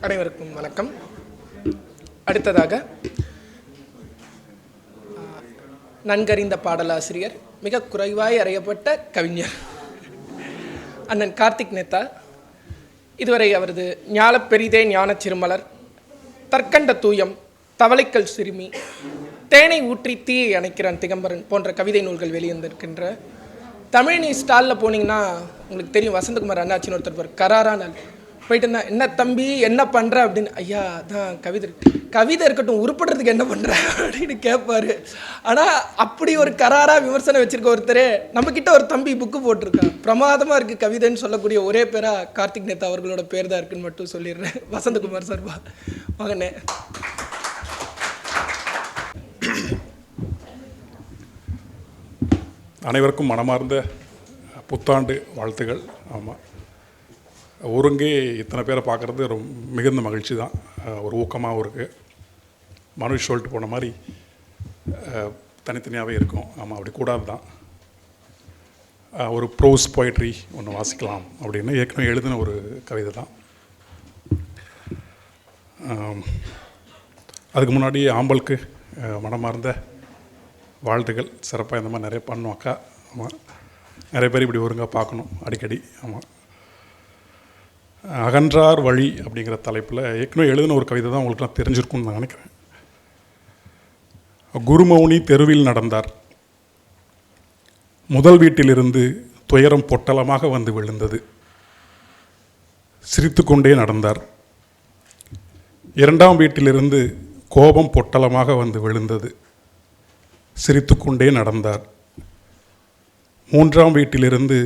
அனைவருக்கும் வணக்கம். அடுத்ததாக நன்கறிந்த பாடலாசிரியர், மிக குறைவாய் அறியப்பட்ட கவிஞர் அண்ணன் கார்த்திக் நேத்தா. இதுவரை அவரது ஞாலப் பெரிதே ஞானச் சிறுமலர், தற்கண்ட தூயம், தவளைக்கல் சிறுமி, தேனை ஊற்றி தீயை அணைக்கிறான் திகம்பரன் போன்ற கவிதை நூல்கள் வெளிவந்திருக்கின்ற தமிழ் ஸ்டாலில் போனீங்கன்னா உங்களுக்கு தெரியும், வசந்தகுமார் அண்ணாச்சின்னு ஒருத்தர் கராரா நாள் போயிட்டு இருந்தா, என்ன தம்பி என்ன பண்ணுற அப்படின்னு. ஐயா அதான் கவிதை இருக்கட்டும், உருப்படுறதுக்கு என்ன பண்ணுற அப்படின்னு கேட்பாரு. ஆனால் அப்படி ஒரு கராராக விமர்சனம் வச்சுருக்க ஒருத்தர் நம்மக்கிட்ட ஒரு தம்பி புக்கு போட்டிருக்கான், பிரமாதமாக இருக்குது கவிதைன்னு சொல்லக்கூடிய ஒரே பேராக கார்த்திக் நேத்தா அவர்களோட பேர் தான் இருக்குன்னு மட்டும் சொல்லிடுறேன். வசந்தகுமார் சார்பா மகனே. அனைவருக்கும் மனமார்ந்த புத்தாண்டு வாழ்த்துகள். ஆமாம், ஒருங்கே இத்தனை பேரை பார்க்குறது ரொம்ப மிகுந்த மகிழ்ச்சி தான், ஒரு ஊக்கமாகவும் இருக்குது. மனுஷ் சொல்லிட்டு போன மாதிரி தனித்தனியாகவே இருக்கும். ஆமாம், அப்படி கூடாது தான். ஒரு ப்ரோஸ் போய்ட்ரி ஒன்று வாசிக்கலாம் அப்படின்னு ஏற்கனவே எழுதின ஒரு கவிதை தான். அதுக்கு முன்னாடி ஆம்பலுக்கு மனமார்ந்த வாழ்த்துக்கள். சிறப்பாக இந்த மாதிரி நிறைய பண்ணும் அக்கா. ஆமாம், நிறைய பேர் இப்படி ஒருங்க பார்க்கணும் அடிக்கடி. ஆமாம், அகன்றார் வழி அப்படிங்கிற தலைப்பில் ஏற்கனவே எழுதின ஒரு கவிதை தான் உங்களுக்குலாம் தெரிஞ்சிருக்கும்னு நான் நினைக்கிறேன். குருமௌனி தெருவில் நடந்தார். முதல் வீட்டிலிருந்து துயரம் பொட்டலமாக வந்து விழுந்தது. சிரித்து கொண்டே நடந்தார். இரண்டாம் வீட்டிலிருந்து கோபம் பொட்டலமாக வந்து விழுந்தது. சிரித்து கொண்டே நடந்தார். மூன்றாம் வீட்டிலிருந்து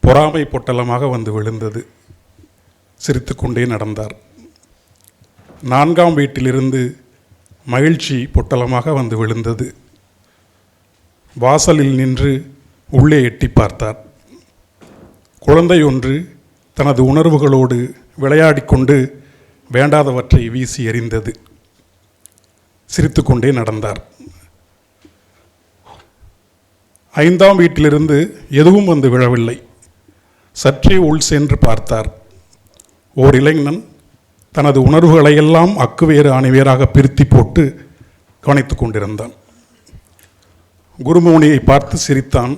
பொறாமை பொட்டலமாக வந்து விழுந்தது. சிரித்து கொண்டே நடந்தார். நான்காம் வீட்டிலிருந்து மகிழ்ச்சி பொட்டலமாக வந்து விழுந்தது. வாசலில் நின்று உள்ளே எட்டி பார்த்தார். குழந்தை ஒன்று தனது உணர்வுகளோடு விளையாடி கொண்டு வேண்டாதவற்றை வீசி எறிந்தது. சிரித்து கொண்டே நடந்தார். ஐந்தாம் வீட்டிலிருந்து எதுவும் வந்து விழவில்லை. சற்றே உள் சென்று பார்த்தார். ஓர் இளைஞன் தனது உணர்வுகளையெல்லாம் அக்குவேறு அணிவேராக பிரித்தி போட்டு கவனித்து கொண்டிருந்தான். குருமௌனியை பார்த்து சிரித்தான்.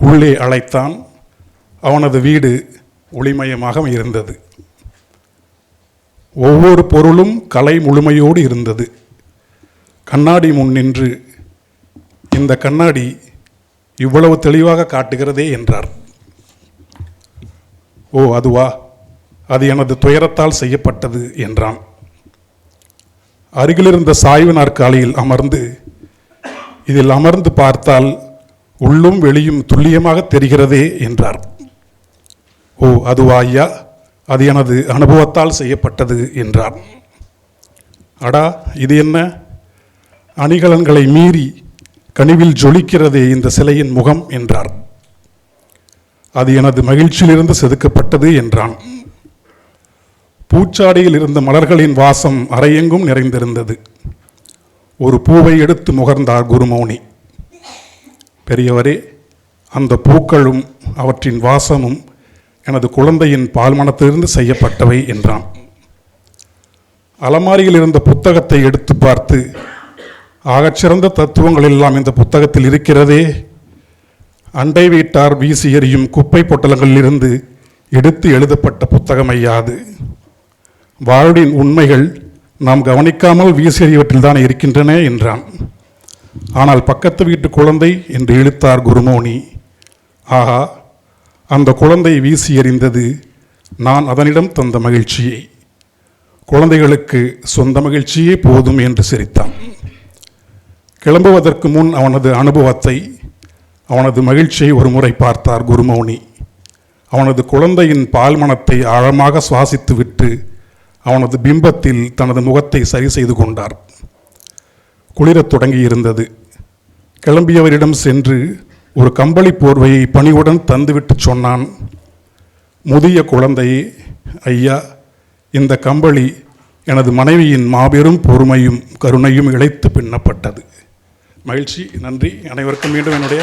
உள்ளே அழைத்தான். அவனது வீடு ஒளிமயமாக இருந்தது. ஒவ்வொரு பொருளும் கலை முழுமையோடு இருந்தது. கண்ணாடி முன் நின்று, இந்த கண்ணாடி இவ்வளவு தெளிவாக காட்டுகிறதே என்றார். ஓ அதுவா, அது எனது துயரத்தால் செய்யப்பட்டது என்றான். அருகிலிருந்த சாய்வு நாற்காலியில் அமர்ந்து, இதில் அமர்ந்து பார்த்தால் உள்ளும் வெளியும் துல்லியமாக தெரிகிறதே என்றார். ஓ அதுவா ஐயா, அது எனது அனுபவத்தால் செய்யப்பட்டது என்றார். அடா, இது என்ன, அணிகலன்களை மீறி கனிவில் ஜொலிக்கிறதே இந்த சிலையின் முகம் என்றார். அது எனது மகிழ்ச்சியிலிருந்து செதுக்கப்பட்டது என்றான். பூச்சாடியில் இருந்த மலர்களின் வாசம் அறையெங்கும் நிறைந்திருந்தது. ஒரு பூவை எடுத்து முகர்ந்தார் குருமௌனி. பெரியவரே, அந்த பூக்களும் அவற்றின் வாசமும் எனது குழந்தையின் பால்மணத்திலிருந்து செய்யப்பட்டவை என்றான். அலமாரியில் இருந்த புத்தகத்தை எடுத்து பார்த்து, ஆகச்சிறந்த தத்துவங்கள் எல்லாம் இந்த புத்தகத்தில் இருக்கிறதே. அண்டை வீட்டார் வீசி எறியும் குப்பை பொட்டலங்களிலிருந்து எடுத்து எழுதப்பட்ட புத்தகம் ஐயாது. வாழ்வின் உண்மைகள் நாம் கவனிக்காமல் வீசி எறிவற்றில் தான் இருக்கின்றன என்றான். ஆனால் பக்கத்து வீட்டு குழந்தை என்று இழுத்தார் குருமௌனி. ஆஹா, அந்த குழந்தை வீசி எறிந்தது நான் அதனிடம் தந்த மகிழ்ச்சியை. குழந்தைகளுக்கு சொந்த மகிழ்ச்சியே போதும் என்று சிரித்தான். கிளம்புவதற்கு முன் அவனது அனுபவத்தை, அவனது மகிழ்ச்சியை ஒரு முறை பார்த்தார் குருமௌனி. அவனது குழந்தையின் பால்மணத்தை ஆழமாக சுவாசித்து விட்டு அவனது பிம்பத்தில் தனது முகத்தை சரி செய்து கொண்டார். குளிரத் தொடங்கி இருந்தது. கிளம்பியவரிடம் சென்று ஒரு கம்பளி போர்வையை பணிவுடன் தந்துவிட்டு சொன்னான். முதிய குழந்தையே, ஐயா, இந்த கம்பளி எனது மனைவியின் மாபெரும் பொறுமையும் கருணையும் இழைத்து பின்னப்பட்டது. மகிழ்ச்சி, நன்றி. அனைவருக்கும் மீண்டும் என்னுடைய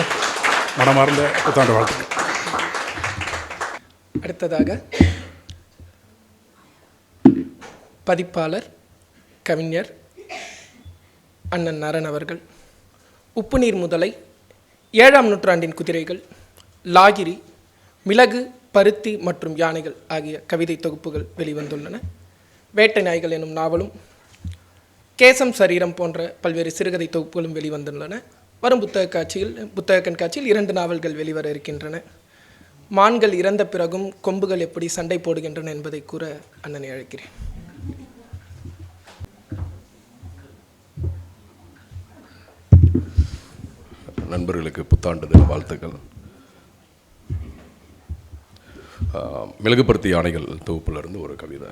மனமார்ந்த புத்தாண்டு வாழ்த்துக்கள். அடுத்ததாக பதிப்பாளர் கவிஞர் அண்ணன் நரன் அவர்கள் உப்புநீர் முதலை, 7ஆம் நூற்றாண்டின் குதிரைகள், லாகிரி, மிளகு, பருத்தி மற்றும் யானைகள் ஆகிய கவிதை தொகுப்புகள் வெளிவந்துள்ளன. வேட்டை நாய்கள் எனும் நாவலும், கேசம் சரீரம் போன்ற பல்வேறு சிறுகதை தொகுப்புகளும் வெளிவந்துள்ளன. வரும் புத்தக கண்காட்சியில் 2 நாவல்கள் வெளிவர இருக்கின்றன. மான்கள் இறந்த பிறகும் கொம்புகள் எப்படி சண்டை போடுகின்றன என்பதை கூற அண்ணனை அழைக்கிறேன். நண்பர்களுக்கு புத்தாண்டு தின வாழ்த்துக்கள். மிளகுபருத்தி யானைகள் தொகுப்பிலிருந்து ஒரு கவிதை.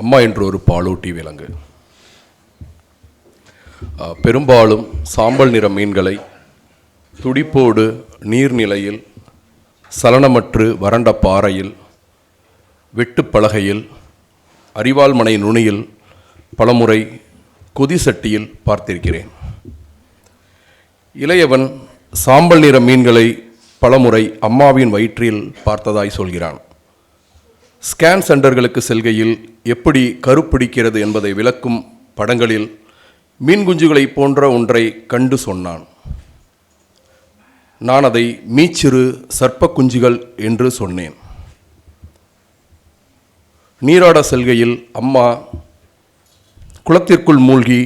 அம்மா என்று ஒரு பாலூட்டி விலங்கு பெரும்பாலும் சாம்பல் நிற மீன்களை துடிப்போடு நீர்நிலையில், சலனமற்று வறண்ட பாறையில், வெட்டுப்பலகையில், அரிவாள் மனை நுனியில், பலமுறை கொதிசட்டியில் பார்த்திருக்கிறேன். இளையவன் சாம்பல் நிற மீன்களை பலமுறை அம்மாவின் வயிற்றில் பார்த்ததாய் சொல்கிறான். ஸ்கேன் சென்டர்களுக்கு செல்கையில் எப்படி கருப்பிடிக்கிறது என்பதை விளக்கும் படங்களில் மீன் குஞ்சுகளை போன்ற ஒன்றை கண்டு சொன்னான். நான் அதை மீச்சிறு சர்ப்ப குஞ்சுகள் என்று சொன்னேன். நீராட செல்கையில் அம்மா குளத்திற்குள் மூழ்கி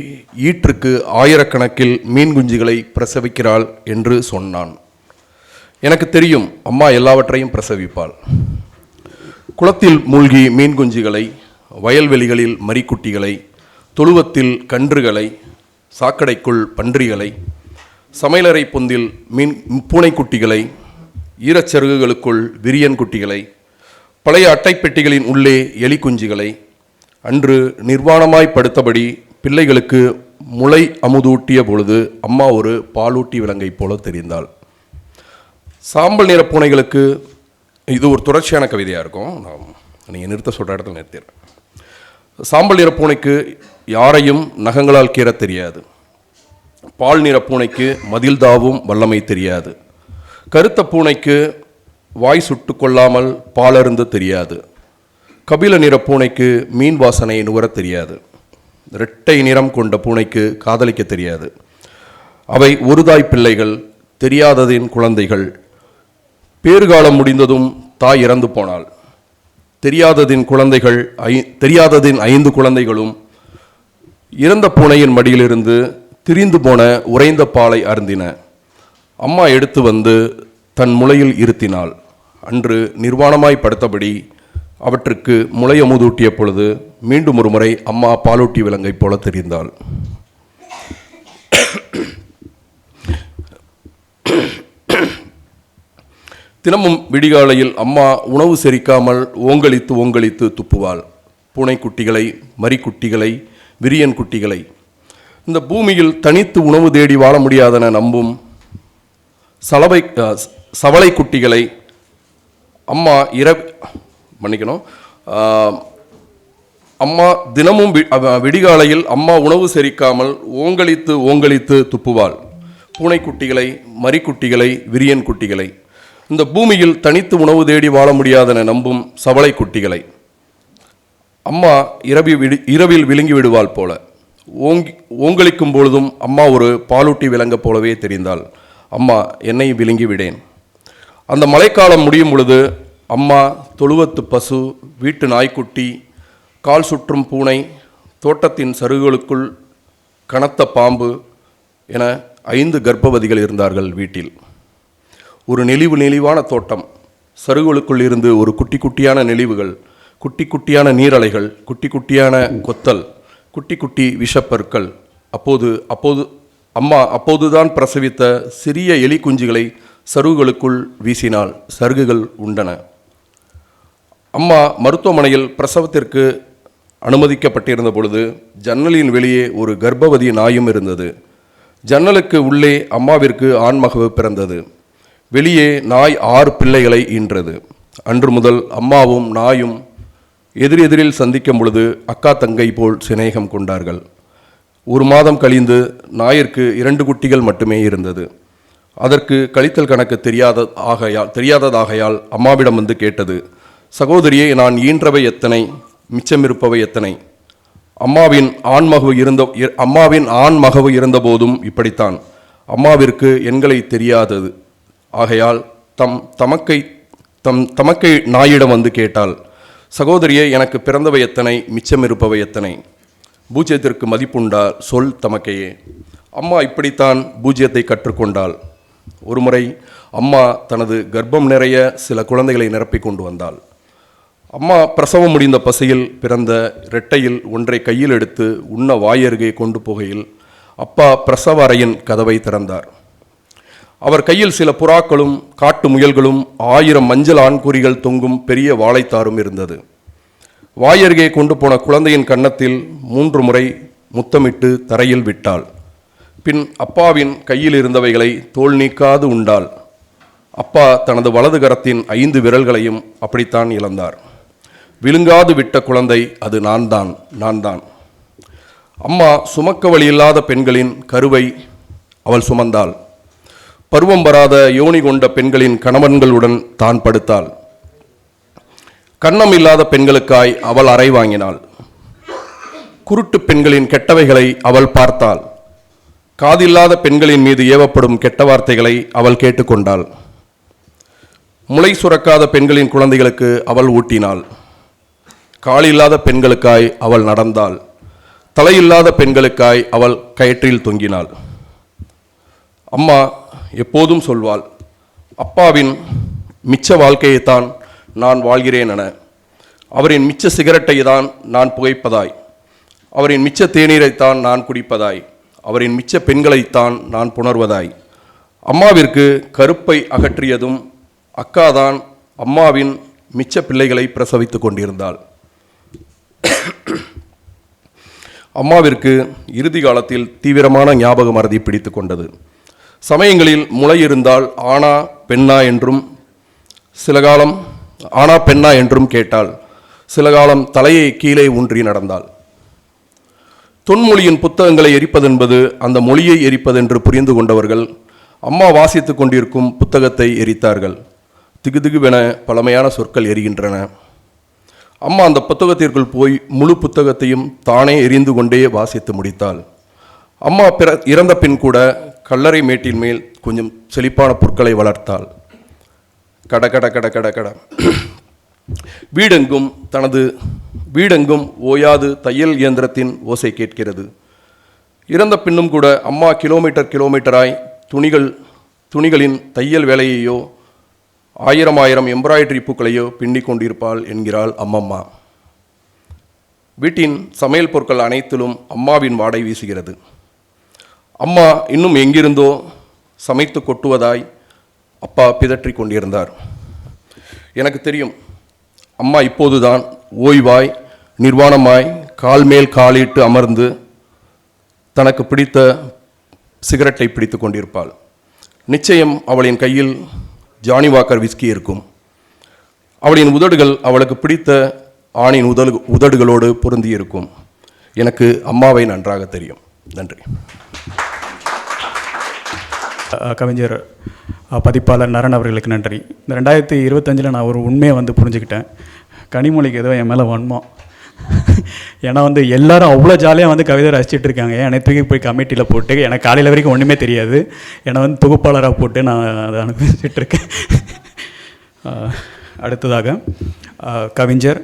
ஈற்றுக்கு ஆயிரக்கணக்கில் மீன் குஞ்சுகளை பிரசவிக்கிறாள் என்று சொன்னான். எனக்கு தெரியும், அம்மா எல்லாவற்றையும் பிரசவிப்பாள். குளத்தில் மூழ்கி மீன் குஞ்சுகளை, வயல்வெளிகளில் மரிக்குட்டிகளை, தொழுவத்தில் கன்றுகளை, சாக்கடைக்குள் பன்றிகளை, சமையலறை பொந்தில் பூனைக்குட்டிகளை, ஈரச்சருகுகளுக்குள் விரியன் குட்டிகளை, பழைய அட்டைப்பெட்டிகளின் உள்ளே எலி குஞ்சுகளை, அன்று நிர்வாணமாய் படுத்தபடி பிள்ளைகளுக்கு முளை அமுதூட்டிய பொழுது அம்மா ஒரு பாலூட்டி விலங்கை போல தெரிந்தாள். சாம்பல் நிற பூனைகளுக்கு இது ஒரு தொடர்ச்சியான கவிதையாக இருக்கும். நீங்கள் நிறுத்த சொல்கிற இடத்துல நிறுத்திடுறேன். சாம்பல் நிற பூனைக்கு யாரையும் நகங்களால் கீற தெரியாது. பால் நிற பூனைக்கு மதில் தாவும் வல்லமை தெரியாது. கருத்த பூனைக்கு வாய் சுட்டு கொள்ளாமல் பாலருந்து தெரியாது. கபில நிற பூனைக்கு மீன் வாசனை நுகர தெரியாது. இரட்டை நிறம் கொண்ட பூனைக்கு காதலிக்க தெரியாது. அவை ஒருதாய் பிள்ளைகள், தெரியாததின் குழந்தைகள். பேறுகாலம் முடிந்ததும் தாய் இறந்து போனாள். தெரியாததின் 5 குழந்தைகளும் இறந்த பூனையின் மடியிலிருந்து திரிந்து போன உறைந்த பாலை அருந்தின. அம்மா எடுத்து வந்து தன் முளையில் இருத்தினாள். அன்று நிர்வாணமாய் படுத்தபடி அவற்றுக்கு முளையமுதூட்டிய பொழுது மீண்டும் ஒரு முறை அம்மா பாலூட்டி விலங்கை போல தெரிந்தாள். தினமும் விடிகாலையில் அம்மா உணவு செரிக்காமல் ஓங்களித்து துப்புவாள். பூனைக்குட்டிகளை, மரிக்குட்டிகளை, விரியன் குட்டிகளை. இந்த பூமியில் தனித்து உணவு தேடி வாழ முடியாதென நம்பும் சவளை குட்டிகளை அம்மா அம்மா தினமும் விடிகாலையில் அம்மா உணவு செரிக்காமல் ஓங்களித்து துப்புவாள். பூனைக்குட்டிகளை, மரிக்குட்டிகளை, விரியன் குட்டிகளை. இந்த பூமியில் தனித்து உணவு தேடி வாழ முடியாதென நம்பும் சவளை குட்டிகளை அம்மா இரவில் விழுங்கி விடுவாள் போல. ஓங்களிக்கும் பொழுதும் அம்மா ஒரு பாலூட்டி விலங்க போலவே தெரிந்தாள். அம்மா, என்னை விழுங்கி விடேன். அந்த மழைக்காலம் முடியும் பொழுது அம்மா தொழுவத்து பசு, வீட்டு நாய்க்குட்டி, கால் சுற்றும் பூனை, தோட்டத்தின் சருகுகளுக்குள் கனத்த பாம்பு என 5 கர்ப்பவதிகள் இருந்தார்கள் வீட்டில். ஒரு நெளிவான தோட்டம். சருகுகளுக்குள் இருந்து ஒரு குட்டியான நெளிவுகள், குட்டியான நீரலைகள், குட்டியான கொத்தல், குட்டி விஷப்பற்கள். அப்போதுதான் பிரசவித்த சிறிய எலி குஞ்சுகளை சருகுகளுக்குள் வீசினாள். சருகுகள் உண்டன. அம்மா மருத்துவமனையில் பிரசவத்திற்கு அனுமதிக்கப்பட்டிருந்த பொழுது ஜன்னலின் வெளியே ஒரு கர்ப்பவதி நாயும் இருந்தது. ஜன்னலுக்கு உள்ளே அம்மாவிற்கு ஆண்மகவு பிறந்தது. வெளியே நாய் 6 பிள்ளைகளை ஈன்றது. அன்று முதல் அம்மாவும் நாயும் எதிரில் சந்திக்கும் பொழுது அக்கா தங்கை போல் சிநேகம் கொண்டார்கள். 1 மாதம் கழிந்து நாயிற்கு 2 குட்டிகள் மட்டுமே இருந்தது. அதற்கு கழித்தல் கணக்கு தெரியாததாகையால் அம்மாவிடம் வந்து கேட்டது, சகோதரியே, நான் ஈன்றவை எத்தனை? மிச்சமிருப்பவை எத்தனை? அம்மாவின் ஆண்மகவு இருந்தபோதும் இப்படித்தான். அம்மாவிற்கு எண்களை தெரியாதது. ஆகையால் தமக்கை நாயிடம் வந்து கேட்டாள், சகோதரியே, எனக்கு பிறந்தவை எத்தனை, மிச்சமிருப்பவை எத்தனை? பூஜ்யத்திற்கு மதிப்புண்டா? சொல் தமக்கையே. அம்மா இப்படித்தான் பூஜ்யத்தை கற்றுக்கொண்டாள். ஒருமுறை அம்மா தனது கர்ப்பம் நிறைய சில குழந்தைகளை நிரப்பி கொண்டு வந்தாள். அம்மா பிரசவம் முடிந்த பசியில் பிறந்த இரட்டையில் ஒன்றை கையில் எடுத்து உண்ண வாயருகே கொண்டு போகையில் அப்பா பிரசவ அறையின் கதவை திறந்தார். அவர் கையில் சில புறாக்களும் காட்டு முயல்களும் 1000 மஞ்சள் ஆண்குறிகள் தொங்கும் பெரிய வாழைத்தாரும் இருந்தது. வாயருகே கொண்டு போன குழந்தையின் கன்னத்தில் 3 முறை முத்தமிட்டு தரையில் விட்டாள். பின் அப்பாவின் கையில் இருந்தவைகளை தோல் நீக்காது உண்டாள். அப்பா தனது வலது கரத்தின் 5 விரல்களையும் அப்படித்தான் இழந்தார். விழுங்காது விட்ட குழந்தை அது நான் தான். அம்மா சுமக்க வழியில்லாத பெண்களின் கருவை அவள் சுமந்தாள். பருவம் வராத யோனி கொண்ட பெண்களின் கணவன்களுடன் தான் படுத்தாள். கன்னம் இல்லாத பெண்களுக்காய் அவள் அறை வாங்கினாள். குருட்டு பெண்களின் கெட்டவைகளை அவள் பார்த்தாள். காதில்லாத பெண்களின் மீது ஏவப்படும் கெட்ட வார்த்தைகளை அவள் கேட்டுக்கொண்டாள். முளை சுரக்காத பெண்களின் குழந்தைகளுக்கு அவள் ஊட்டினாள். காலில்லாத பெண்களுக்காய் அவள் நடந்தாள். தலையில்லாத பெண்களுக்காய் அவள் கயிற்றில் தொங்கினாள். அம்மா எப்போதும் சொல்வாள், அப்பாவின் மிச்ச வாழ்க்கையைத்தான் நான் வாழ்கிறேன் என. அவரின் மிச்ச சிகரெட்டை தான் நான் புகைப்பதாய், அவரின் மிச்ச தேநீரைத்தான் நான் குடிப்பதாய், அவரின் மிச்ச பெண்களைத்தான் நான் புணர்வதாய். அம்மாவிற்கு கருப்பை அகற்றியதும் அக்காதான் அம்மாவின் மிச்ச பிள்ளைகளை பிரசவித்து கொண்டிருந்தாள். அம்மாவிற்கு இறுதி காலத்தில் தீவிரமான ஞாபக மறதி பிடித்து கொண்டது. சமயங்களில் முளை இருந்தால் ஆனா பெண்ணா என்றும் கேட்டாள். சில காலம் தலையை கீழே ஊன்றி நடந்தாள். தொன்மொழியின் புத்தகங்களை எரிப்பதென்பது அந்த மொழியை எரிப்பதென்று புரிந்து கொண்டவர்கள் அம்மா வாசித்து கொண்டிருக்கும் புத்தகத்தை எரித்தார்கள். திகுதிகுவென பழமையான சொற்கள் எரிகின்றன. அம்மா அந்த புத்தகத்திற்குள் போய் முழு புத்தகத்தையும் தானே எரிந்து கொண்டே வாசித்து முடித்தாள். அம்மா இறந்த பின் கூட கல்லறை மேட்டின் மேல் கொஞ்சம் செழிப்பான புற்களை வளர்த்தாள். கட கட கட கட கட. வீடெங்கும் ஓயாது தையல் இயந்திரத்தின் ஓசை கேட்கிறது. இறந்த பின்னும் கூட அம்மா கிலோமீட்டராய் துணிகளின் தையல் வேலையையோ 1000 எம்ப்ராய்டரி பூக்களையோ பின்னிக் கொண்டிருப்பாள் என்கிறாள் அம்மம்மா. வீட்டின் சமையல் பொருட்கள் அனைத்திலும் அம்மாவின் வாடை வீசுகிறது. அம்மா இன்னும் எங்கிருந்தோ சமைத்து கொட்டுவதாய் அப்பா பிதற்றி கொண்டிருந்தார். எனக்கு தெரியும், அம்மா இப்போதுதான் ஓய்வாய் நிர்வாணமாய் கால் மேல் காலிட்டு அமர்ந்து தனக்கு பிடித்த சிகரெட்டை பிடித்து கொண்டிருப்பாள். நிச்சயம் அவளின் கையில் ஜானி வாக்கர் விஸ்கி இருக்கும். அவளின் உதடுகள் அவளுக்கு பிடித்த ஆணின் உதடுகளோடு பொருந்தி இருக்கும். எனக்கு அம்மாவை நன்றாக தெரியும். நன்றி. கவிஞர் பதிப்பாளர் நரன் அவர்களுக்கு நன்றி. இந்த 2025 நான் ஒரு உண்மையை புரிஞ்சுக்கிட்டேன். கனிமொழிக்கு ஏதோ என் மேலே வன்மம். ஏன்னா எல்லாரும் அவ்வளோ ஜாலியாக கவிதை ரசிச்சுட்டு இருக்காங்க. என்னை தூக்கி போய் கமிட்டியில் போட்டு எனக்கு காலையில் வரைக்கும் ஒன்றுமே தெரியாது. என்னை தொகுப்பாளராக போட்டு நான் அதை அனுப்பிச்சிட்ருக்கேன். அடுத்ததாக கவிஞர்